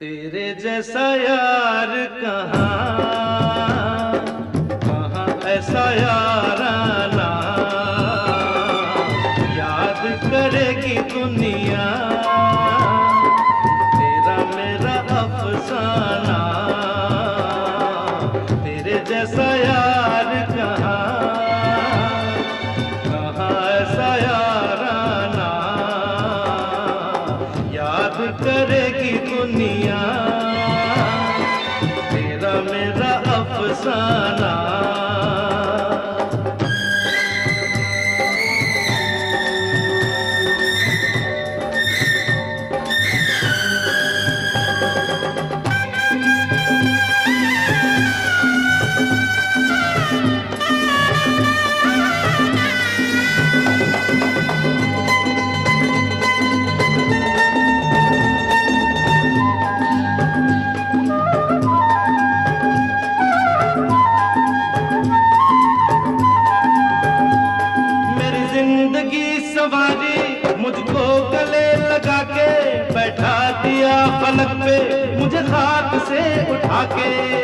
तेरे जैसा यार कहाँ कहाँ ऐसा याराना, याद करेगी दुनिया तेरा मेरा अफसाना। तेरे जैसा यार कहाँ कहाँ ऐसा याराना, याद करेगी दुनिया तेरा मेरा अफसाना। सवारी मुझको गले लगा के बैठा दिया फलक पे, मुझे खाक से उठा के।